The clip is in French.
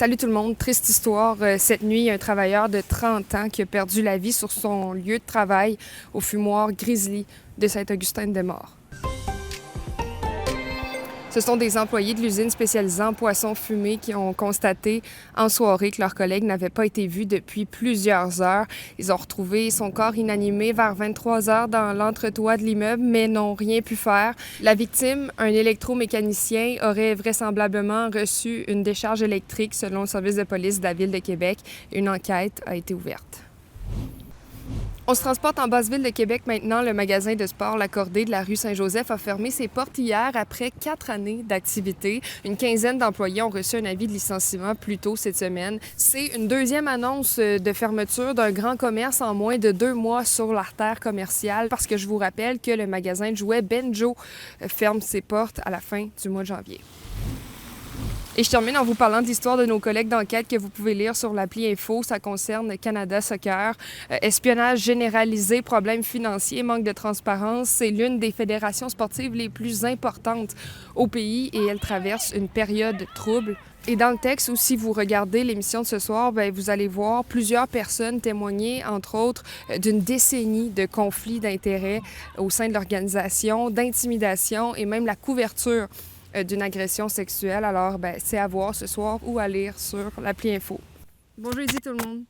Salut tout le monde, triste histoire. Cette nuit, il y a un travailleur de 30 ans qui a perdu la vie sur son lieu de travail au fumoir Grizzly de Saint-Augustin-de-Desmaures. Ce sont des employés de l'usine spécialisée en poissons fumés qui ont constaté en soirée que leur collègue n'avait pas été vu depuis plusieurs heures. Ils ont retrouvé son corps inanimé vers 23 heures dans l'entretoit de l'immeuble, mais n'ont rien pu faire. La victime, un électromécanicien, aurait vraisemblablement reçu une décharge électrique selon le service de police de la Ville de Québec. Une enquête a été ouverte. On se transporte en Basse-Ville de Québec maintenant. Le magasin de sport L'Accordé de la rue Saint-Joseph a fermé ses portes hier après 4 années d'activité. Une quinzaine d'employés ont reçu un avis de licenciement plus tôt cette semaine. C'est une deuxième annonce de fermeture d'un grand commerce en moins de 2 mois sur l'artère commerciale parce que je vous rappelle que le magasin de jouets Benjo ferme ses portes à la fin du mois de janvier. Et je termine en vous parlant de l'histoire de nos collègues d'enquête que vous pouvez lire sur l'appli Info. Ça concerne Canada Soccer. Espionnage généralisé, problèmes financiers, manque de transparence. C'est l'une des fédérations sportives les plus importantes au pays et elle traverse une période trouble. Et dans le texte, ou si vous regardez l'émission de ce soir, vous allez voir plusieurs personnes témoigner, entre autres, d'une décennie de conflits d'intérêts au sein de l'organisation, d'intimidation et même la couverture d'une agression sexuelle. Alors, c'est à voir ce soir ou à lire sur l'appli Info. Bon jeudi tout le monde!